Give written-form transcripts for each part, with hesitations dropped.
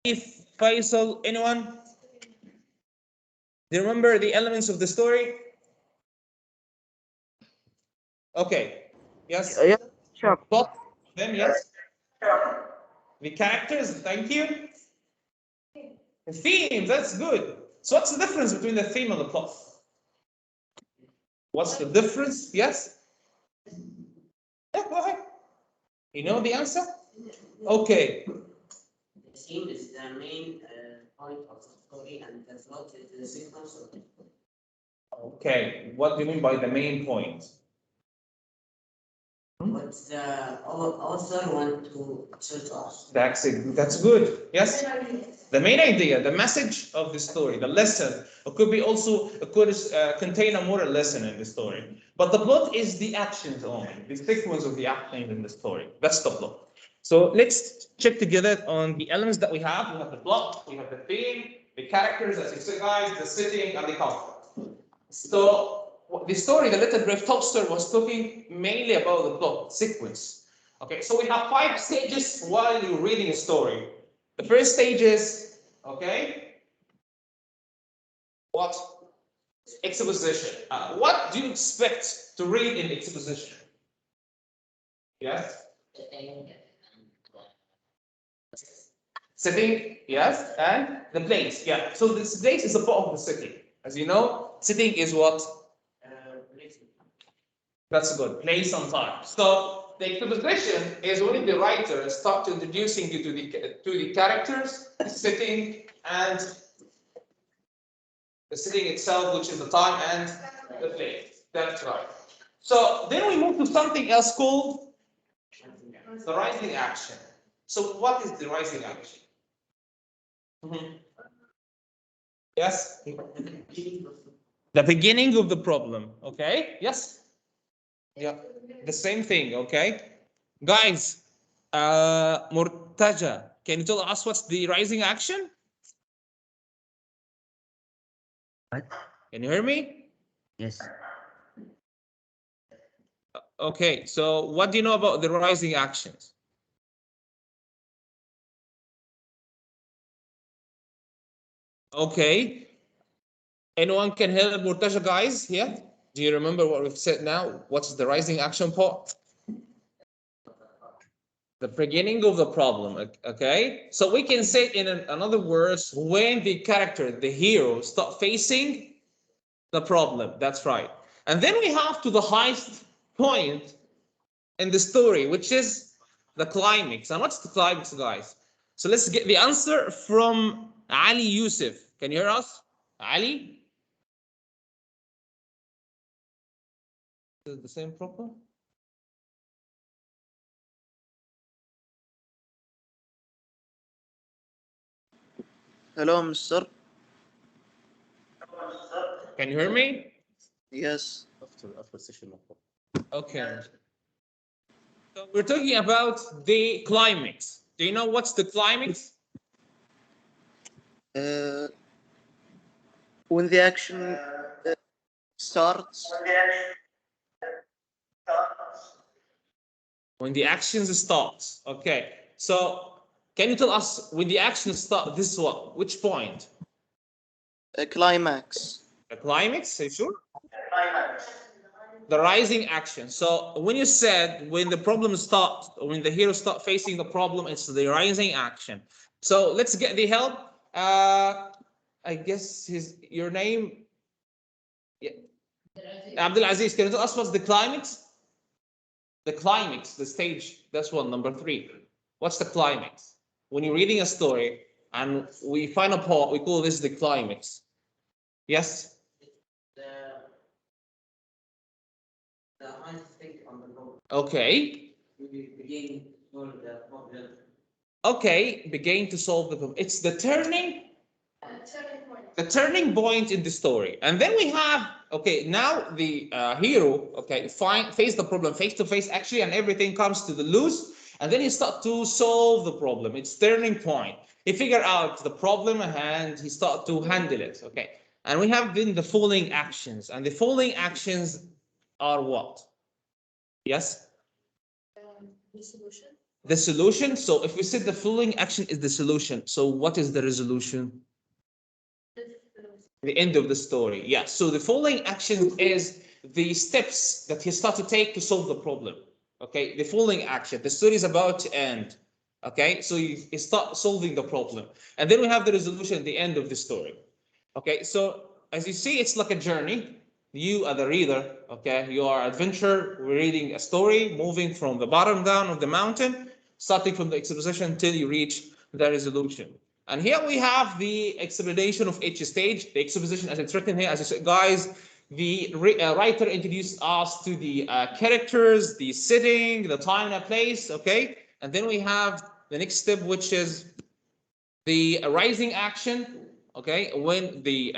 If Faisal, anyone? Do you remember the elements of the story? Okay. Yes. Yeah, sure. Plot. Then yes. The characters. Thank you. The theme. That's good. So what's the difference between the theme and the plot? What's the difference? Yes. Yeah. Go ahead. You know the answer? Okay. The theme is the main point of the story, and the plot is the sequence of it. Okay. What do you mean by the main point? What the author want to tell to us. That's it. That's good. Yes. The main idea, the message of the story, the lesson. It could be also, it could contain a moral lesson in the story. But the plot is the actions only, the sequence of the actions in the story. That's the plot. So let's check together on the elements that we have. We have the plot, we have the theme, the characters, as you said, guys, the setting, and the conflict. So the story, the Little Brave Toaster, was talking mainly about the plot sequence. Okay, so we have 5 stages while you're reading a story. The first stage is, okay, what? Exposition. What do you expect to read in exposition? Yes? Setting, yes, and the place, yeah. So this place is a part of the setting. As you know, setting is what? That's good. Place on time. So the exposition is when the writer starts introducing you to the characters, the setting, and the setting itself, which is the time and the place. That's right. So then we move to something else called the rising action. So what is the rising action? Yes? The beginning of the problem. Okay? Yes? Yeah. The same thing. Okay? Guys, Murtaja, can you tell us what's the rising action? What? Can you hear me? Yes. Okay, so what do you know about the rising actions? Okay. Anyone can help Murtaja, guys? Yeah? Do you remember what we've said now? What's the rising action part? The beginning of the problem, okay? So we can say it in another words, when the character, the hero, start facing the problem. That's right. And then we have to the highest point in the story, which is the climax. And what's the climax, guys? So let's get the answer from Ali Yusuf. Can you hear us? Ali? Is it the same problem? Hello, Mr. Can you hear me? Yes. After session. Okay. So we're talking about the climax. Do you know what's the climax? When the action starts. When the actions starts. Okay. So can you tell us when the action starts, this is what? Which point? A climax. The climax, are you sure? The rising action. So when you said when the problem starts, when the hero start facing the problem, it's the rising action. So let's get the help. I guess your name. Yeah. Abdul Aziz, can you tell us what's the climax? The climax, the stage. That's one, number 3. What's the climax? When you're reading a story and we find a part, we call this the climax. Yes? The highest thing on the road. Okay. We begin for the problem. Okay, begin to solve the problem. It's the turning point in the story. And then we have, okay, now the hero, okay, face the problem face to face actually, and everything comes to the loose. And then you start to solve the problem. It's turning point. He figure out the problem and he start to handle it. Okay. And we have then the following actions. And the following actions are what? Yes? Resolution. the solution. So if we said the following action is the solution, so what is the resolution? The end of the story. Yeah. So the following action is the steps that he starts to take to solve the problem. Okay. The following action. The story is about to end. Okay. So you start solving the problem, and then we have the resolution at the end of the story. Okay. So as you see, it's like a journey. You are the reader. Okay. You are adventure. We're reading a story, moving from the bottom down of the mountain, starting from the exposition until you reach the resolution. And here we have the explanation of each stage, the exposition as it's written here. As I said, guys, the writer introduced us to the characters, the setting, the time and place, okay? And then we have the next step, which is the rising action, okay? When the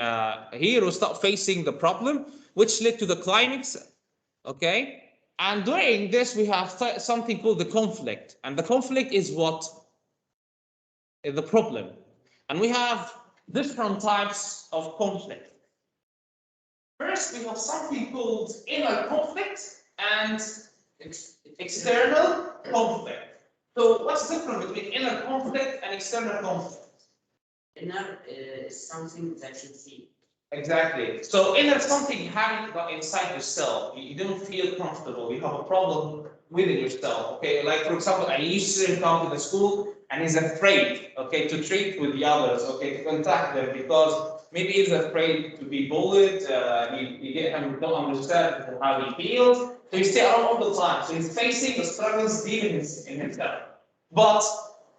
hero start facing the problem, which led to the climax, okay? And during this, we have something called the conflict. And the conflict is what? The problem. And we have different types of conflict. First, we have something called inner conflict and external conflict. So what's different between inner conflict and external conflict? Inner is something that you feel. Exactly. So inner something happening inside yourself. You don't feel comfortable. You have a problem within yourself. Okay. Like for example, a new student comes to the school and is afraid, okay, to treat with the others, okay, to contact them because maybe he's afraid to be bullied. He don't understand how he feels. So he stay around all the time. So he's facing the struggles deep in himself. But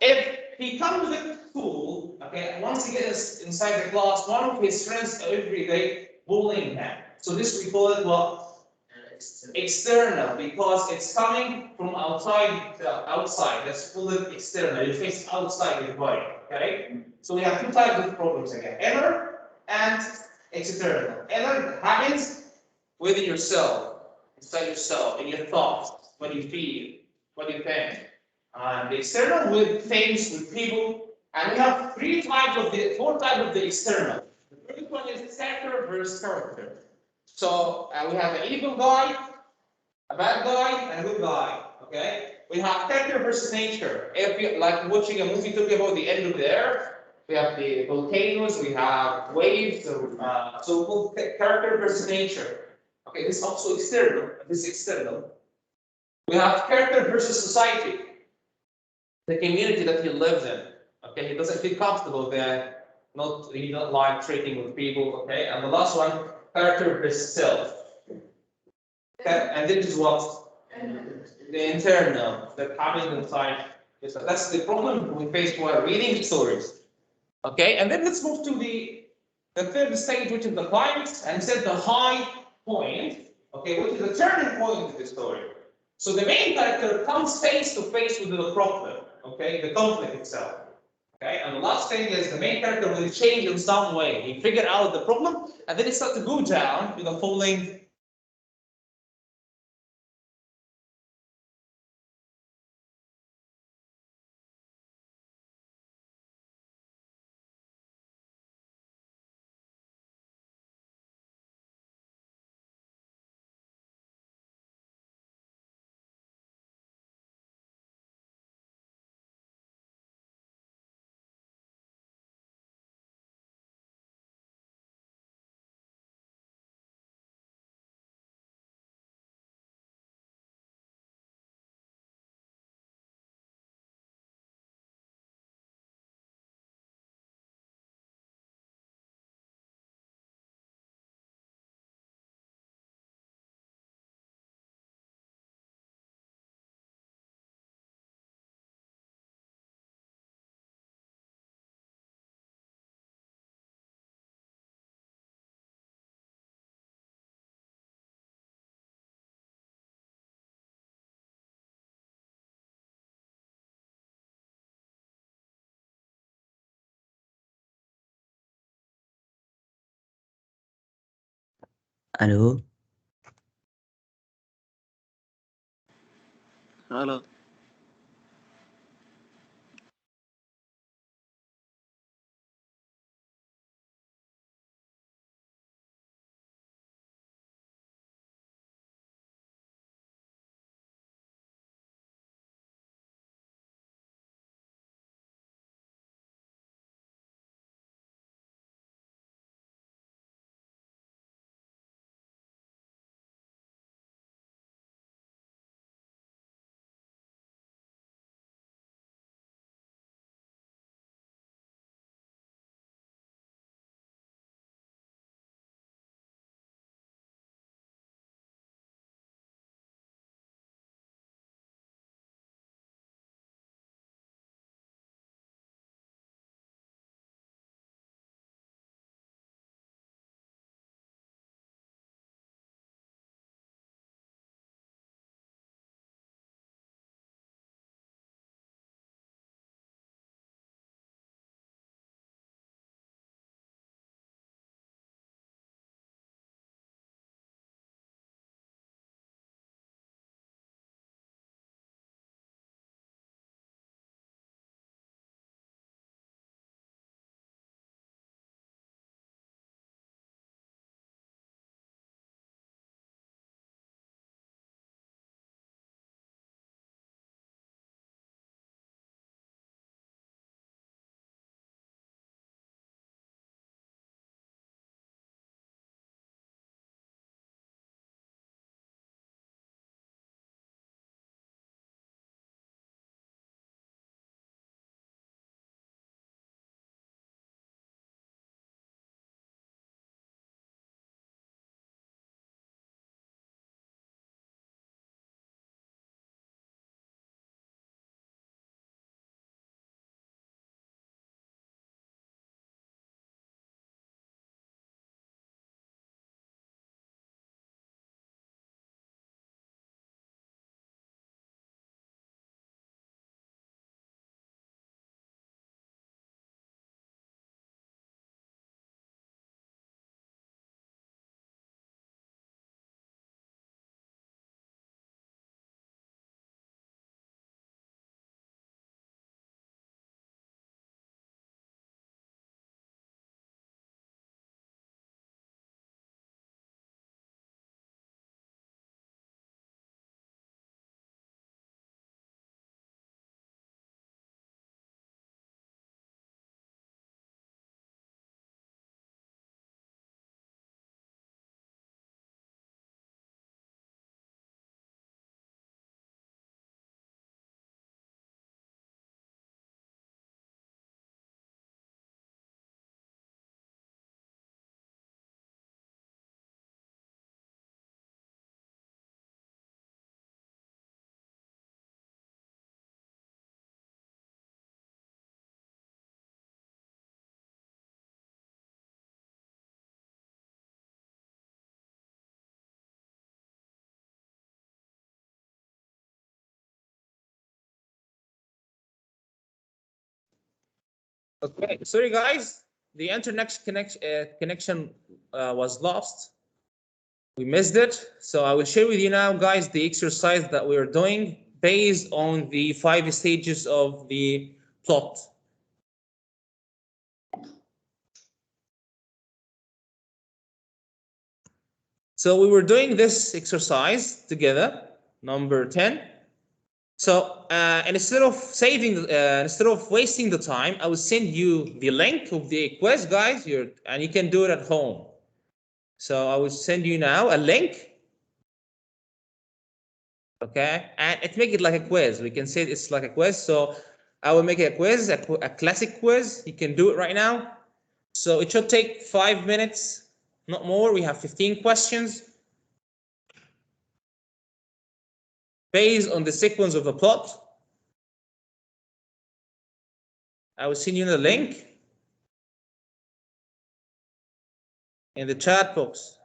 if he comes to the school, okay, once he gets inside the class, one of his friends every day bullying him. So this we call it what? External, because it's coming from outside. Outside. Let's call it external. It faces outside your body. Okay. So we have two types of problems again: inner and external. Inner happens within yourself, inside yourself, in your thoughts, what you feel, what you think. And the external with things, with people, and we have four types of the external. The first one is character versus character. So we have an evil guy, a bad guy, and a good guy. Okay. We have character versus nature. If you like watching a movie talking about the end of the earth, we have the volcanoes, we have waves. So character versus nature. Okay, this is also external. This is external. We have character versus society, the community that he lives in. Okay, he doesn't feel comfortable there. He don't like trading with people. Okay, and the last one, character versus self. Okay, and this is what the internal that happens inside. That's the problem we face while reading stories. Okay, and then let's move to the third stage, which is the climax, and set the high point. Okay, which is the turning point of the story. So the main character comes face to face with the problem. Okay, the conflict itself. Okay, and the last thing is the main character will change in some way. He figured out the problem, and then he starts to go down with the following. Alo. Hello. Okay, sorry guys, the internet connection was lost. We missed it. So I will share with you now, guys, the exercise that we are doing based on the 5 stages of the plot. So we were doing this exercise together, number 10. So and instead of instead of wasting the time, I will send you the link of the quiz, guys. And you can do it at home. So I will send you now a link. Okay, and it make it like a quiz. We can say it's like a quiz. So I will make it a quiz, a classic quiz. You can do it right now. So it should take 5 minutes, not more. We have 15 questions based on the sequence of the plot. I will send you the link in the chat box.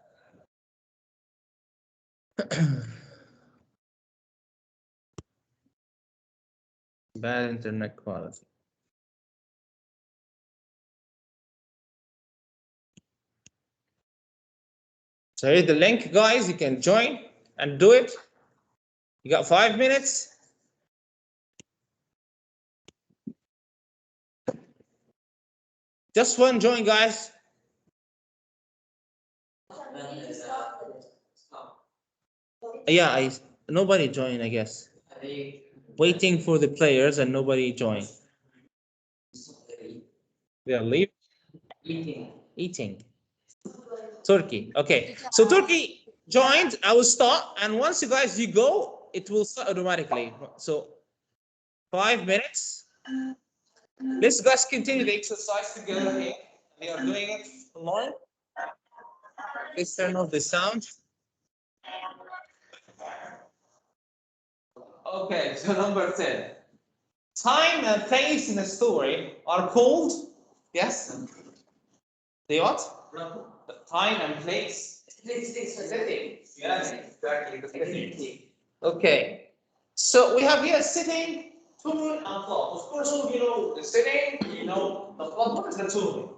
Bad internet quality. So here's the link, guys. You can join and do it. You got 5 minutes. Just one join, guys. Yeah, nobody joined, I guess. Waiting for the players and nobody joined. They are leaving. Eating. Turkey. Okay. So Turkey joined. I will start, and once you guys go, it will start automatically. So 5 minutes. Let's guys continue the exercise together here. We are doing it alone. Let's turn off the sound. Okay, so number 10. Time and place in a story are called, yes? The what? The time and place. Setting. Yes, exactly. Okay. So we have here sitting, tune, and plot. Of course, all of you know the sitting, you know the plot. What is the tune?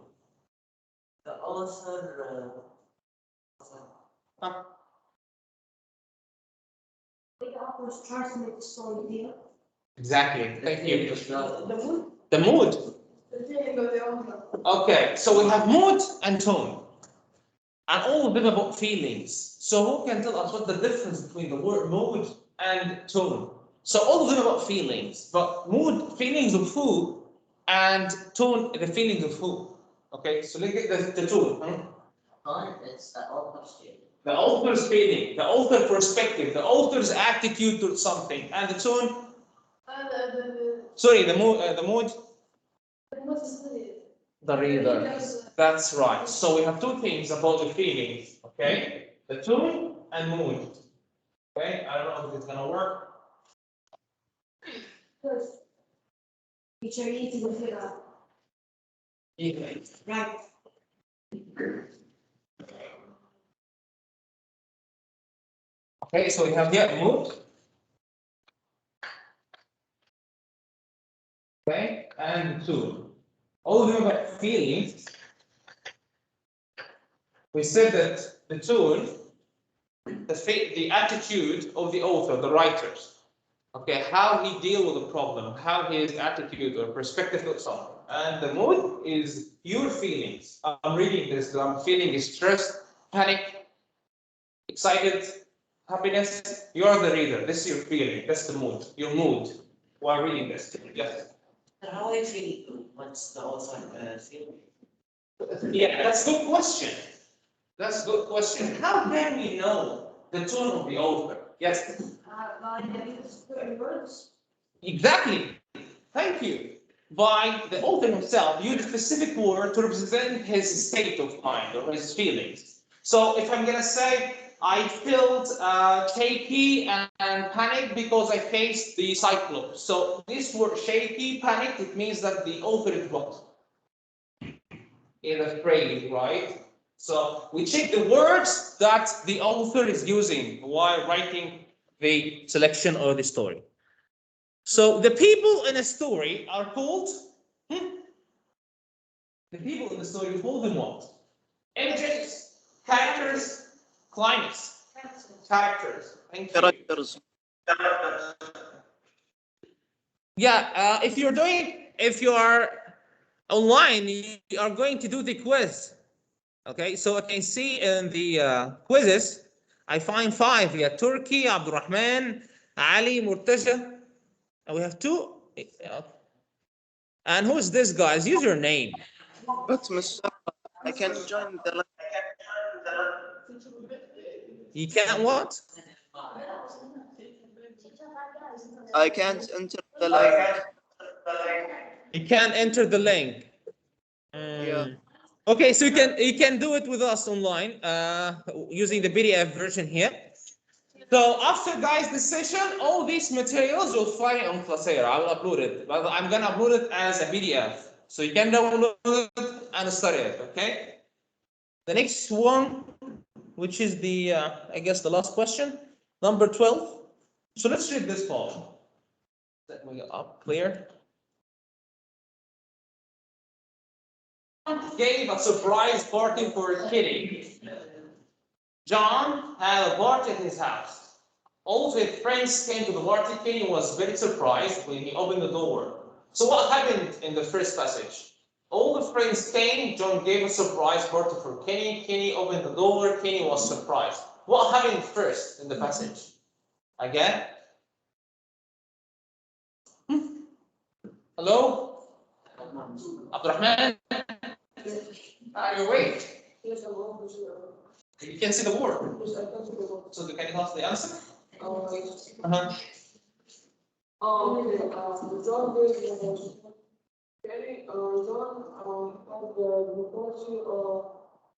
The author. Huh? The author's trying to make the story deal. Exactly. Thank you. The mood. The mood. The thing of the author. Okay, so we have mood and tone, and all of them about feelings. So who can tell us what the difference between the word mood and tone? So all of them about feelings, but mood, feelings of who, and tone, the feelings of who. Okay, so let's get the tone. It's the author's feeling. The author's feeling, the author perspective, the author's attitude to something, and the tone. Sorry, the mood. The reader. That's right. So we have two things about the feelings. Okay, the tone and mood. Okay, I don't know if it's gonna work. Which are easy to figure out. Okay. Right. Okay, so we have here mood. Okay, and tone. All of them about feelings. We said that the tone, the attitude of the author, the writers. Okay, how he deal with the problem, how his attitude or perspective looks on. And the mood is your feelings. I'm reading this, I'm feeling stressed, panic, excited, happiness. You're the reader. This is your feeling. That's the mood. Your mood while reading this. Yes. How do you feel? What's the author feeling? Yeah, that's a good question. That's a good question. How can we know the tone of the author? Yes. By certain words. Exactly. Thank you. By the author himself, use a specific word to represent his state of mind or his feelings. So if I'm gonna say I felt shaky and panicked because I faced the cyclops. So this word shaky, panicked, it means that the author is what? Is afraid, right? So we check the words that the author is using while writing the selection or the story. So the people in a story are called The people in the story, we call them what? Images, characters, climates. Characters. Thank you. Characters. Yeah, if you are online, you are going to do the quiz. Okay, so I can see in the quizzes, I find 5. Yeah, Turkey, Abdurrahman, Ali, Murtaja. And we have 2. And who is this, guys? Use your name. But Mr. I can join the line. You can't what? I can't enter the line. You can't enter the link. Yeah. Okay, so you can do it with us online using the PDF version here. So after guys this session, all these materials you'll find on Coursera. I will upload it, but I'm gonna upload it as a PDF, so you can download it and study it. Okay. The next one, which is the I guess the last question, number 12. So let's read this part. Let me get up clear. Gave a surprise party for Kitty. John had a party at his house. All of his friends came to the party. Kenny was very surprised when he opened the door. So what happened in the first passage? All the friends came. John gave a surprise party for Kenny. Kenny opened the door. Kenny was surprised. What happened first in the passage? Again? Hello? Abdurrahman? You're awake. You can see the word. So can you tell the answer? Uh-huh. John did Kenny, John had the party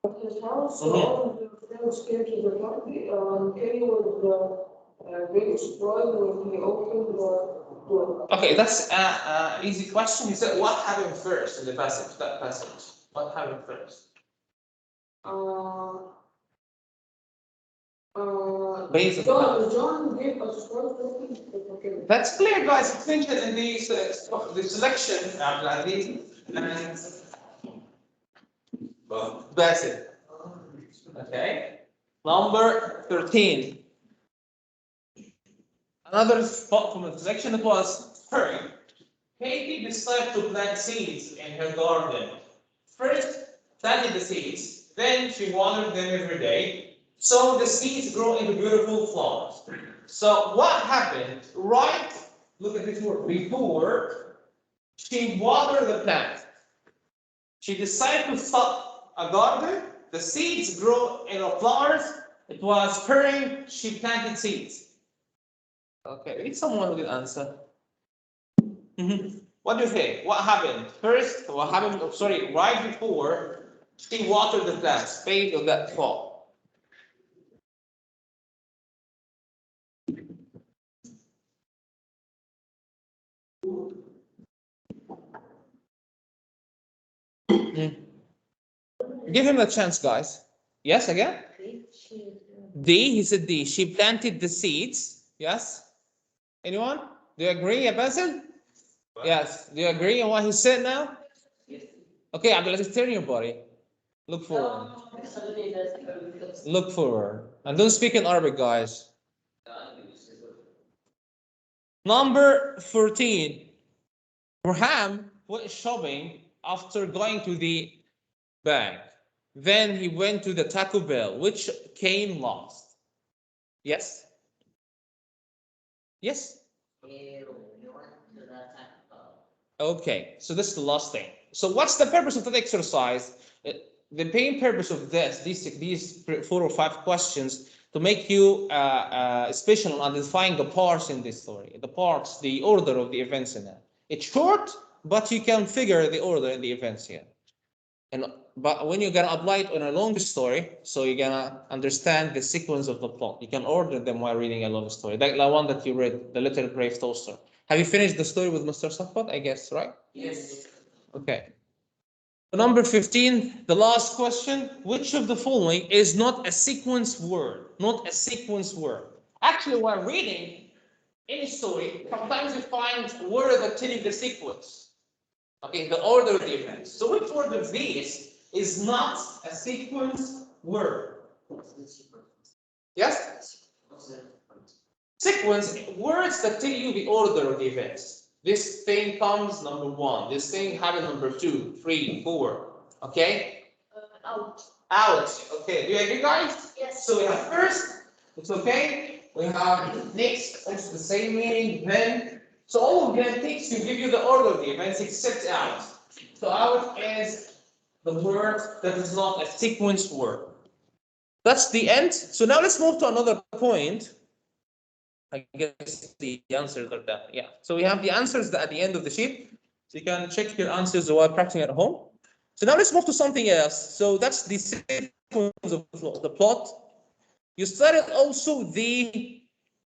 at his house. So all of the friends came to the party. Kenny was very surprised when he opened the door. Okay, that's an easy question. You said what happened first in the passage? That passage. What happened first? John gave a surprise party for Kenny. That's clear, guys. It's mentioned in the selection. That's it. Okay. Number 13. Another spot from the selection was spring. Katie decided to plant seeds in her garden. First, planted the seeds. Then she watered them every day. So the seeds grow into beautiful flowers. So what happened? Right, look at this word, before she watered the plant. She decided to start a garden. The seeds grow into flowers. It was spring. She planted seeds. Okay, need someone who can answer. What do you think? What happened? First, what happened? Oh, sorry, right before she watered the plants, spade of that fall. Give him a chance, guys. Yes, again? D, he said D. She planted the seeds. Yes? Anyone? Do you agree, Basil? Yes. Do you agree on what he said now? Okay, Abdulaziz, turn your body. Look forward. Look forward. And don't speak in Arabic, guys. Number 14. Abraham went shopping after going to the bank. Then he went to the Taco Bell, which came last. Yes? Yes? Okay, so this is the last thing. So what's the purpose of that exercise? The main purpose of these 4 or 5 questions to make you special on identifying the parts in this story, the parts, the order of the events in it. It's short, but you can figure the order in the events here. But when you're gonna apply it on a long story, so you're gonna understand the sequence of the plot. You can order them while reading a long story. Like the one that you read, The Little Brave Toaster. Have you finished the story with Mr. Safwat? I guess, right? Yes. Okay. Number 15, the last question. Which of the following is not a sequence word? Not a sequence word. Actually, while reading any story, sometimes you find words that tell you the sequence. Okay, the order of the events. So which one of these is not a sequence word? Yes? Sequence, words that tell you the order of the events. This thing comes number 1. This thing happened number 2, 3, 4. Okay? Out. Out. Okay, do you agree, guys? Yes. So we have first, it's okay. We have next, it's the same meaning, then. So all of them takes to give you the order of the events except out. So out is the word that is not a sequence word. That's the end. So now let's move to another point. I guess the answers are done. Yeah. So we have the answers at the end of the sheet. So you can check your answers while practicing at home. So now let's move to something else. So that's the sequence of the plot. You studied also the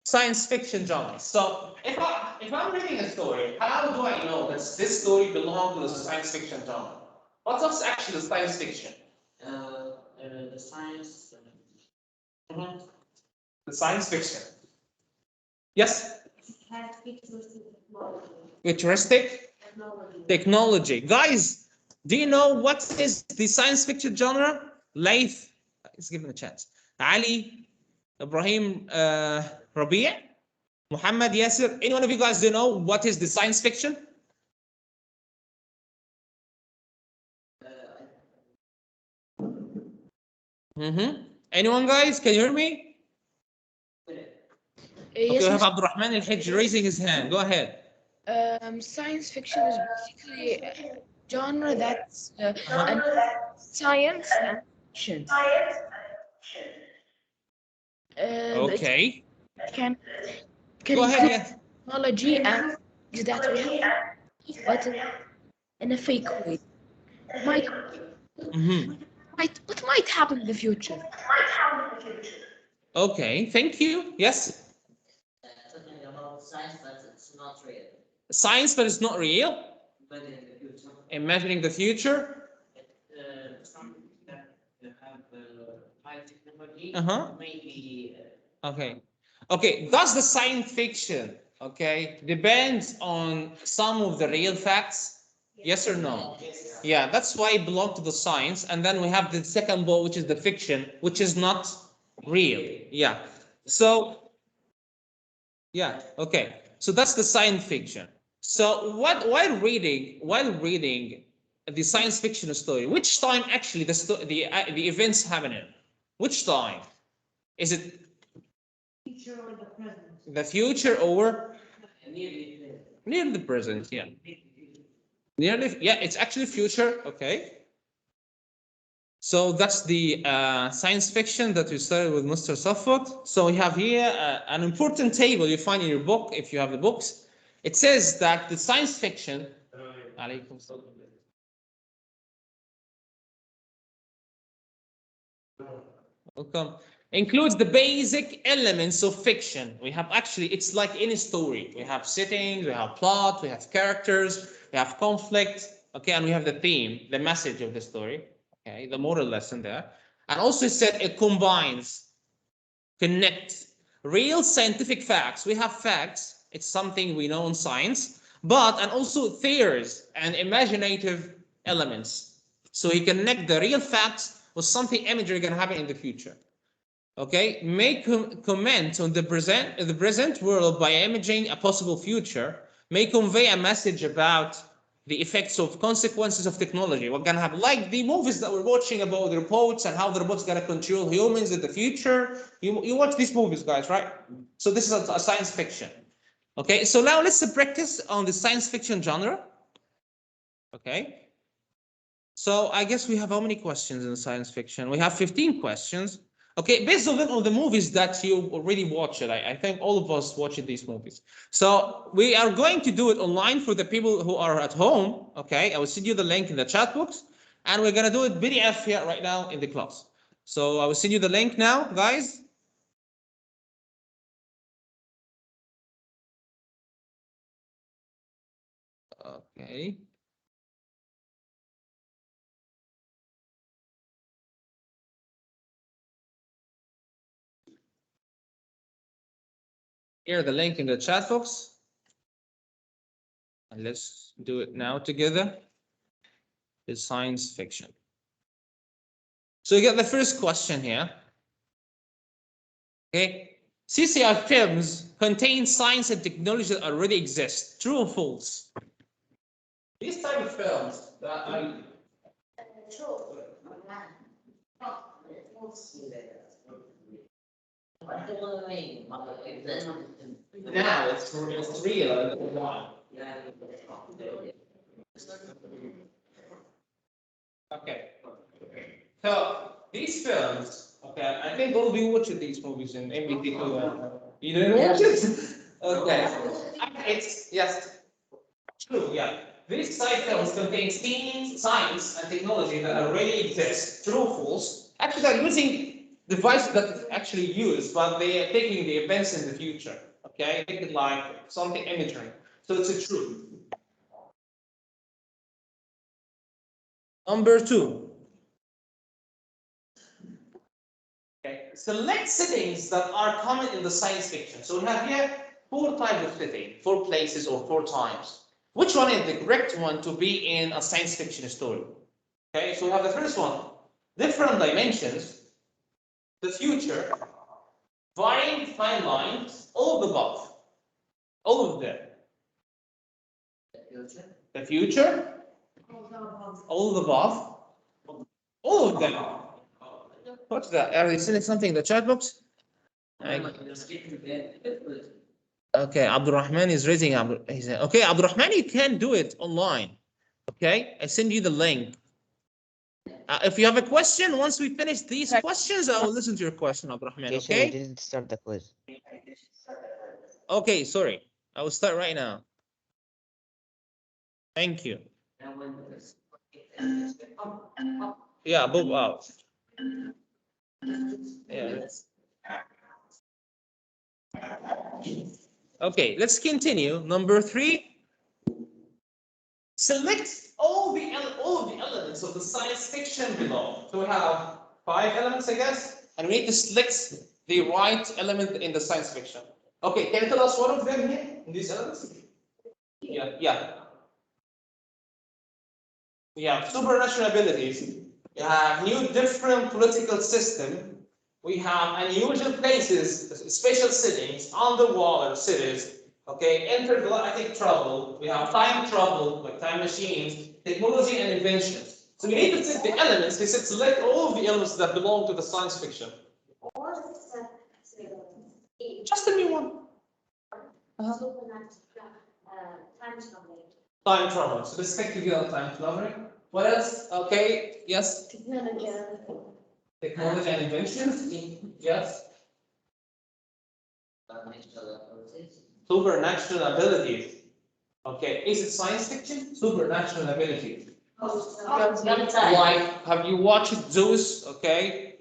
science fiction genre. So if I'm reading a story, how do I know that this story belongs to the science fiction genre? What's actually science fiction? The science. Mhm. The science fiction. Yes? Has futuristic technology. Futuristic technology. Guys, do you know what is the science fiction genre? Laith, let's give him a chance. Ali, Ibrahim, Rabi', Muhammad, Yasir. Any one of you guys do know what is the science fiction? Anyone, guys? Can you hear me? Okay, we have Abdurrahman Al-Hijj raising his hand. Go ahead. Science fiction is basically a genre that's an science and fiction. It Okay. can Go ahead, include yes. technology and things that we have, but in a fake way. Might, what might happen in the future? Okay, thank you. Yes. Talking about science, but it's not real. Science, but it's not real. But in the future, Imagining the future. something that have high technology, Uh-huh. maybe. Okay. Okay, that's the science fiction. Okay, depends on some of the real facts. Yes or no? Yeah, that's why it belongs to the science. And then we have the second ball, which is the fiction, which is not real. Yeah. So, yeah, okay. So that's the science fiction. So while reading the science fiction story, which time actually the events happening? Which time? Is it Future or the present. the future or Nearly. near the present? Yeah. Nearly, yeah, it's actually future. Okay. So that's the science fiction that we studied with Mr. Safwat. So we have here an important table you find in your book if you have the books. It says that the science fiction. Alaykum salam. Welcome. Includes the basic elements of fiction. We have actually, it's like any story. We have settings, we have plot, we have characters, we have conflict, okay, and we have the theme, the message of the story, okay, the moral lesson there. And also it said it combines, connects real scientific facts. We have facts, it's something we know in science, and also theories and imaginative elements. So you connect the real facts with something imagery going to happen in the future. Okay, may comment on the present world by imaging a possible future, may convey a message about the effects of consequences of technology. We're gonna have like the movies that we're watching about the robots and how the robots gonna control humans in the future. You watch these movies, guys, right? So this is a science fiction. Okay, so now let's practice on the science fiction genre. Okay. So I guess we have how many questions in science fiction? We have 15 questions. Okay, based on the movies that you already watched, I think all of us watched these movies. So we are going to do it online for the people who are at home. Okay, I will send you the link in the chat box, and we're gonna do it PDF here right now in the class. So I will send you the link now, guys. Okay. Here the link in the chat box. And let's do it now together. Is science fiction. So you get the first question here. Okay. CCI films contain science and technology that already exist. True or false? These type of films that I now it's real. Okay. So these films, okay, I think all of you watched these movies in MBT2. You didn't watch it? Okay. It's yes, true, yeah. These sci films contain science and technology that already exist. True or false? Actually, they're using devices that is actually used, but they are taking the events in the future. Okay, make it like something imagery. So it's a true. Number 2. Okay. Select settings that are common in the science fiction. So we have here 4 types of setting, 4 places or 4 times. Which one is the correct one to be in a science fiction story? Okay, so we have the first one, different dimensions, the future, varying timelines, all of the above. All of them. The future, all of the above, all of them. What's that? Are they sending something in the chat box? Okay, Abdurrahman is raising up. Okay, Abdurrahman, you can do it online. Okay, I send you the link. If you have a question, once we finish these questions, I will listen to your question, Abdurrahman. Keshav, we Okay? didn't start the quiz. Okay, sorry. I will start right now. Thank you. Yeah, move out. Yeah. Okay, let's continue. Number 3. Select all of the elements of the science fiction below. So we have 5 elements, I guess, and we need to select the right element in the science fiction. Okay, can you tell us one of them here in these elements? Yeah. We have supernatural abilities. We have new different political system. We have unusual places, special settings, underwater cities. Okay, intergalactic travel. We have time travel, like time machines, technology and inventions. So we need to set the elements. We said select all of the elements that belong to the science fiction. Just a new one. Time travel. So let's take together time traveling. What else? Okay. Yes. Technology and inventions. Yes. Supernatural abilities. Okay. Is it science fiction? Supernatural abilities. Like, have you watched Zeus? Okay.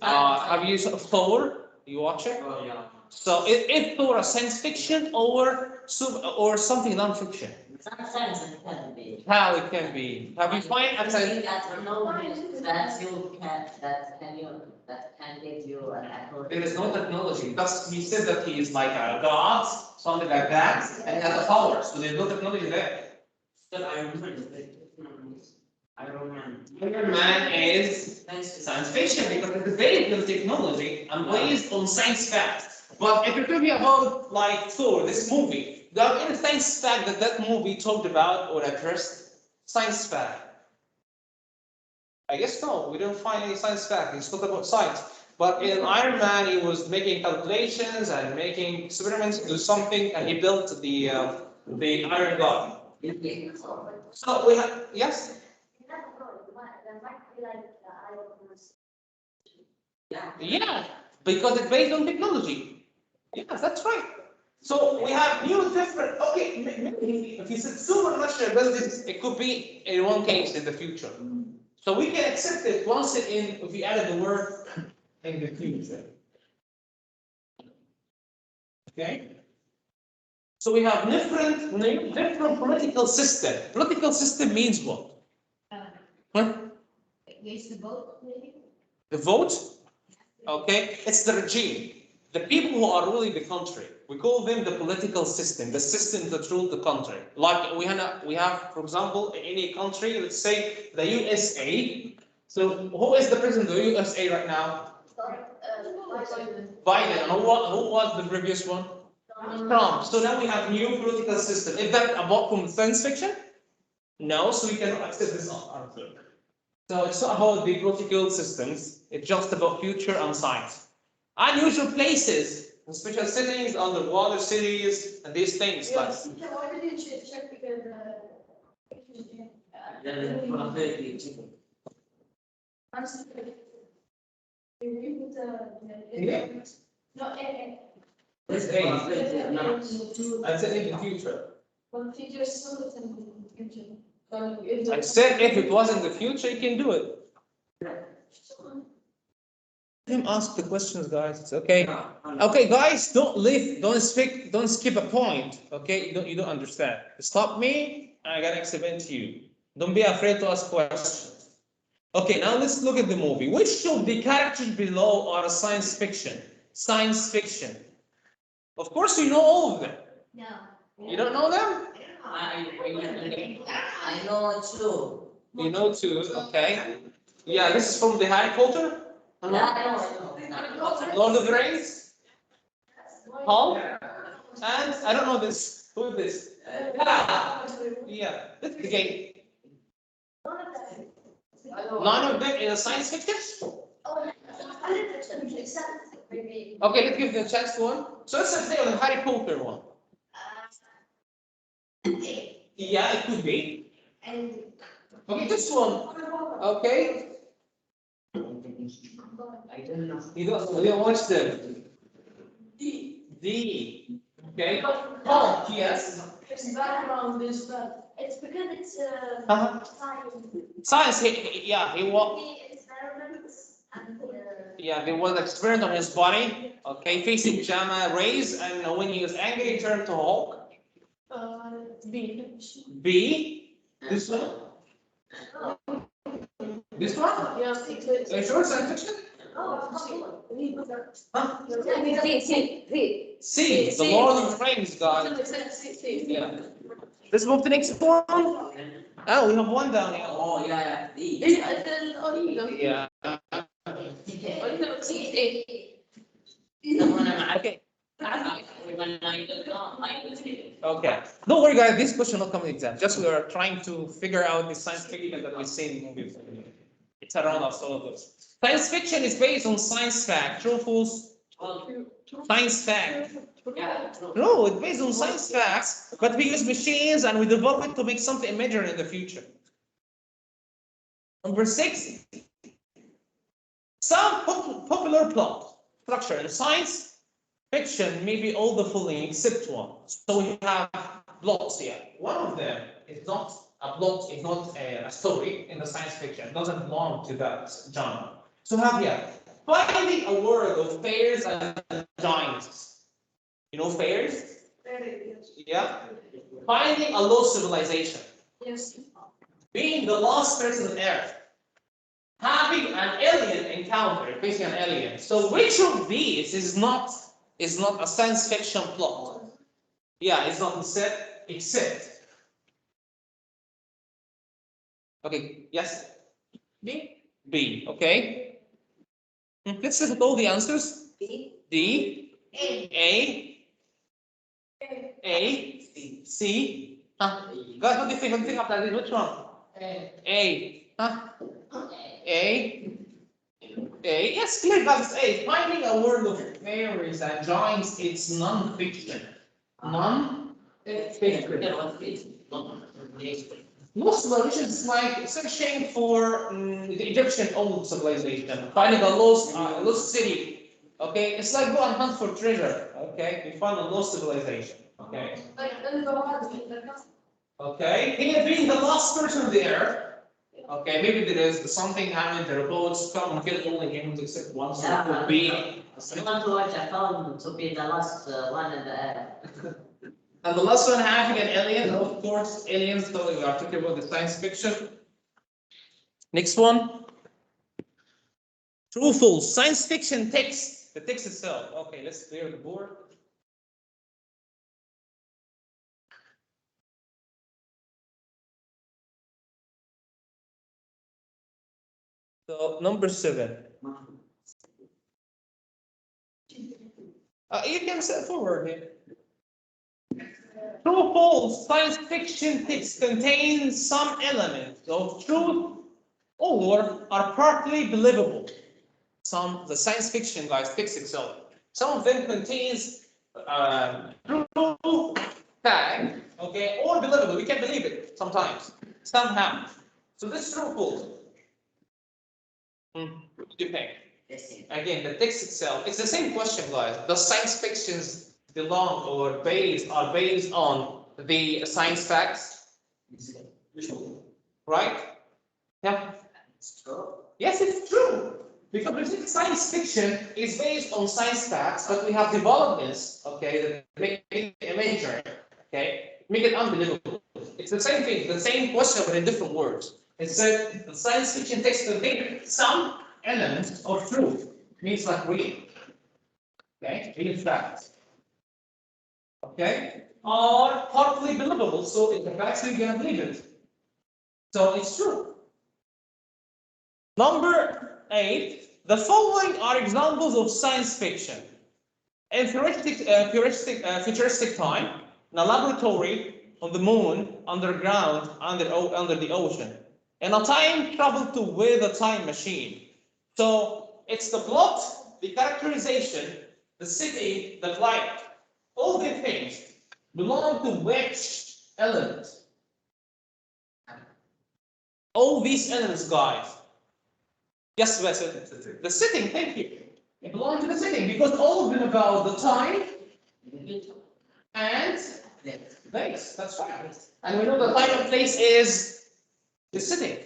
Have you Thor? You watch it? Oh, yeah. So is Thor a science fiction or something non-fiction? Sometimes it can be. How it can be? Have you find a science? That can give you an accurate. There is no technology because he said that he is like a god, something like that, and he has a power. So there's no technology there. Still, I remember. Iron Man is science fiction because it's based on technology and based on science facts. But if you're talking about like Thor, this movie, do you have any science fact that movie talked about or addressed? Science fact? I guess no, we don't find any science fact. It's not about science. But in Iron Man, he was making calculations and making experiments to do something, and he built the Iron God. So we have yes. Yeah, because it's based on technology. Yes, that's right. So we have new different. Okay, maybe if you said supernatural abilities, it could be in one case in the future. So we can accept it once if we added the word in the future. Okay. So we have different political system. Political system means what? What? Yes, the vote, maybe? The vote? Okay, it's the regime, the people who are ruling the country. We call them the political system, the system that rule the country. Like we have, for example, in any country, let's say the USA. So who is the president of the USA right now? Biden. And who was the previous one? Trump. So now we have new political system. Is that about from science fiction? No, so we cannot accept this answer. So it's not about the political systems, it's just about future and science. Unusual places, special settings, underwater cities, and these things. Like, Why did you check because no, this age, I said in the future. well, teachers saw it in the future. I said if it was in the future, you can do it. Let him ask the questions, guys. It's okay. Okay, guys, don't leave, don't speak, don't skip a point. Okay, you don't understand. Stop me, I gotta explain to you. Don't be afraid to ask questions. Okay, now let's look at the movie. Which of the characters below are science fiction? Science fiction. Of course, you know all of them. No. You don't know them? I know two. You know two, okay. Yeah, this is from the Harry Potter. Lord of the Rings. Hulk. And I don't know this. Who is this? Yeah, this is the game. None of them is a science fiction? Okay, let's give them a chance to one. So let's say on the Harry Potter one. Yeah, it could be. Okay, this one. Okay. I don't know. You don't watch them. D. Okay. Oh, yes. His background is that it's because it's Science. Yeah, he was. experiments and Yeah, there was an experiment on his body. Okay, facing gamma rays, and when he was angry, he turned to Hulk. B. B. This one. This one. Yeah, Are you sure science fiction? Huh? C. The Lord of the Rings, guys. Yeah. Let's move to the next one. Oh, we have one down here. Oh, yeah. Yeah. Okay. Okay. Don't worry, guys. This question will not come in the exam. Just we are trying to figure out the science fiction that we see in movies. It's around us, all of those. Science fiction is based on science fact. True, false? Science fact. No, it's based on science facts, but we use machines and we develop it to make something imaginary in the future. Number 6. Some popular plot structure in science fiction may be all the following except one. So we have plots here. One of them is not a plot, is not a story in the science fiction. It doesn't belong to that genre. So have here finding a world of fairies and giants. You know fairies? Yeah. Finding a lost civilization. Yes. Being the last person on Earth. Having an alien encounter, facing an alien. So which of these is not a science fiction plot? Yeah, it's not except. Okay, yes? B. B, okay. Let's look at all the answers. D. A. C. Guys, what do you think? What do you think after this? Which one? A. A. Yes, clear, guys, it's A. Finding a world of fairies and giants, it's non-fiction. Non-fiction. Most civilization is like searching for the Egyptian old civilization, finding a lost city. Okay, it's like go and hunt for treasure. Okay, you find a lost civilization. Okay. Okay, here being the last person there. Okay, maybe there is something happening. The robots come and kill all the humans except one. So it could be. I want to watch a film to be the last one in the air. And the last one having an alien, of course, aliens. So we are talking about the science fiction. Next one. True, false. Science fiction text. The text itself. Okay, let's clear the board. So number 7. You can step forward here. True or false, science fiction text contains some elements of truth or are partly believable. The science fiction guys text itself. Some of them contains true fact, okay, or believable. We can believe it sometimes, somehow. So this is true or false. What do you think? Again, the text itself, it's the same question, guys. Does science fictions belong or are based on the science facts? Right? Yeah. It's true. Yes, it's true. Because science fiction is based on science facts, but we have developments, okay, that make it imaginary, okay, make it unbelievable. It's the same thing, the same question, but in different words. It said the science fiction text contains some elements of truth, means like real, okay, real facts, okay, are partly believable. So if the facts you can believe it, so it's true. Number 8, the following are examples of science fiction. In futuristic time, in a laboratory, on the moon, underground, under the ocean. In a time travel to with a time machine. So it's the plot, the characterization, the city, the light, all the things belong to which element? All these elements, guys. Yes, the setting, thank you. It belongs to the setting because all of them about the time and place. That's right. And we know the time and place is the setting.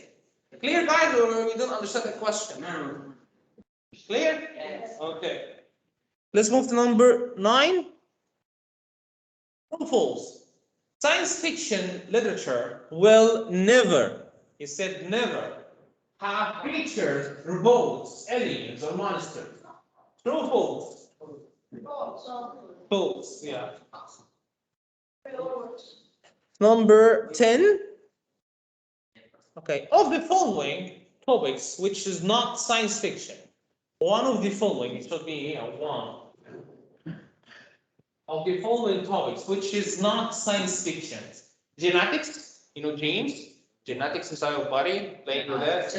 Clear, guys, or we don't understand the question? Clear? Yes. Okay. Let's move to number 9. True or false? Science fiction literature will never, he said never, have creatures, robots, aliens, or monsters. True or false? False, yeah. Number 10. Okay, of the following topics, which is not science fiction, one of the following, it should be one of the following topics, which is not science fiction. Genetics, genes, genetics inside your body, playing with that.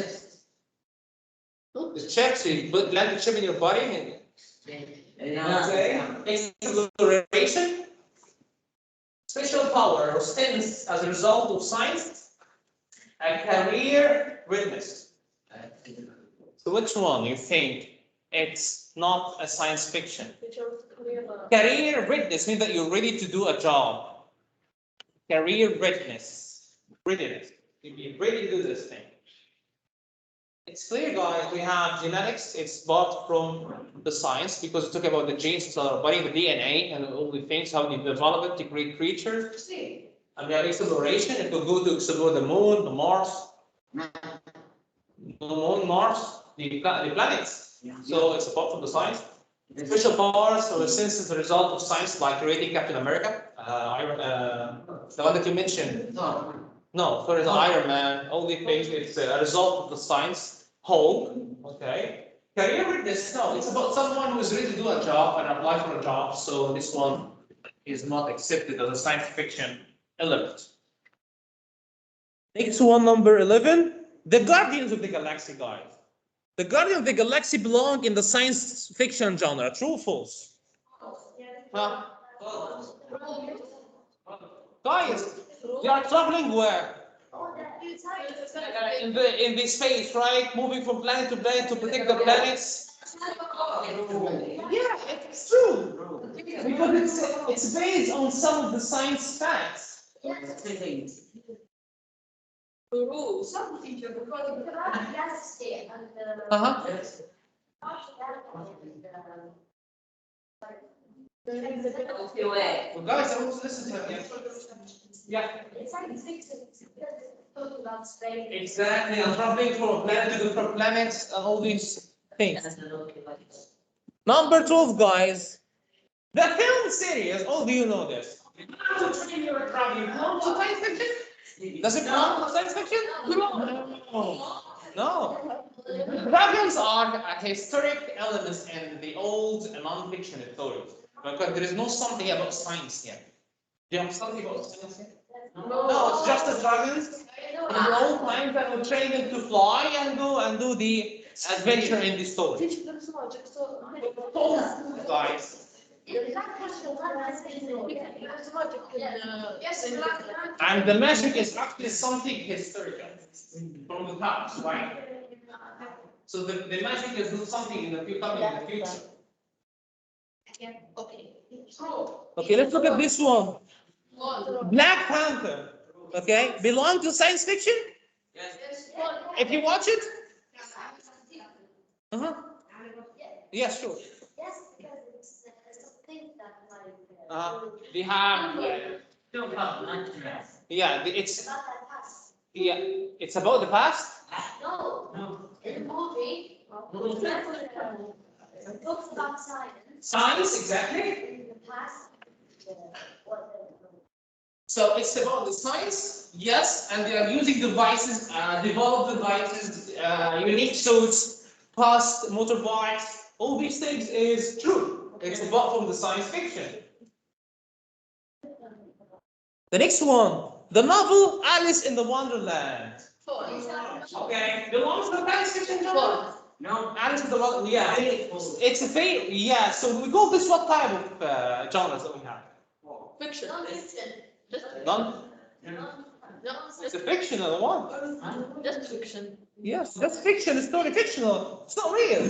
The chips, you plant the chip in your body and exploration, special power or strengths as a result of science, and career readiness. So which one you think it's not a science fiction? Career readiness means that you're ready to do a job. Career readiness. Readiness. You'll be ready to do this thing. It's clear, guys, we have genetics. It's bought from the science because we talk about the genes inside our body, the DNA, and all the things, how they develop it to create creatures. And we have exploration. It will go to explore the moon, the Mars, the planets. So it's bought from the science. Special powers or sense as a result of science, like creating Captain America, the one that you mentioned. No, for the Iron Man, all the things, it's a result of the science. Hulk, okay. Career readiness, no, it's about someone who is ready to do a job and apply for a job. So this one is not accepted as a science fiction element. Next one, number 11, the Guardians of the Galaxy, guys. The Guardians of the Galaxy belong in the science fiction genre. True or false? Huh? Guys, you are traveling where? In the space, right? Moving from planet to planet to protect the planets. Yeah, it's true. Because it's based on some of the science facts. Well, guys, I want to listen to him. Yeah. Exactly, I'm traveling from planet to different planets and all these things. Number 12, guys. The film series, all of you know this. How to Train Your Dragon belongs to science fiction? Does it belong to science fiction? No. No. Dragons are historic elements in the old non-fiction stories because there is no something about science here. Do you have something about science here? No, it's just the dragons. In the old times, that would train them to fly and go and do the adventure in the story. Guys. And the magic is actually something historical from the past, right? So the magic is not something in the future. Okay, let's look at this one. Black Panther. Okay, belong to science fiction? If you watch it? Yeah, sure. Yes, because it's a thing that like. They have. Yeah, it's About that past. yeah, it's about the past. No. In the movie, it talks about science. Science, exactly. In the past, So it's about the science, yes, and they are using devices, developed devices, unique suits, past motorbikes. All these things is true. It's about from the science fiction. The next one, the novel Alice in the Wonderland. Okay, belongs to the science fiction genre? No, Alice in the Wonderland. Yeah, it's a favorite. Yeah, so we call this what type of genres that we have? Fiction. None. It's a fictional one. Just fiction. Yes, that's fiction. It's totally fictional. It's not real.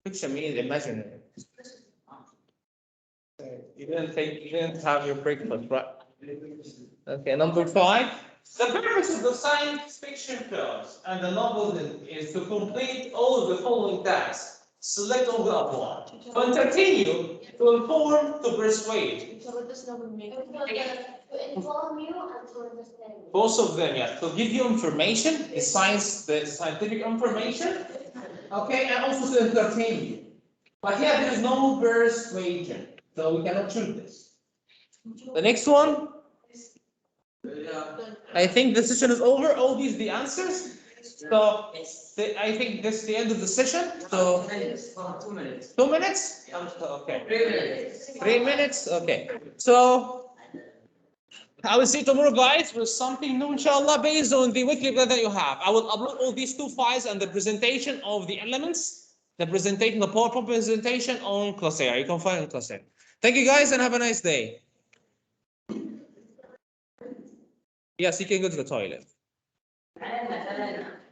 Fiction means imaginary. You didn't have your breakfast, right? Okay, number 5. The purpose of the science fiction films and the novels is to complete all of the following tasks. Select all the above. To entertain you, to inform, to persuade. So what does novel mean? to inform you and to understand you. Both of them, yeah. To give you information, the scientific information, okay, and also to entertain you. But here there is no persuasion, so we cannot choose this. The next one. I think the session is over. All these the answers. So I think this is the end of the session. So 2 minutes. 2 minutes? Okay. 3 minutes. 3 minutes? Okay. So I will see you tomorrow, guys, with something new, inshallah, based on the weekly plan that you have. I will upload all these 2 files and the presentation of the elements, the PowerPoint presentation on Classera. You can find it on Classera. Thank you, guys, and have a nice day. Yes, you can go to the toilet.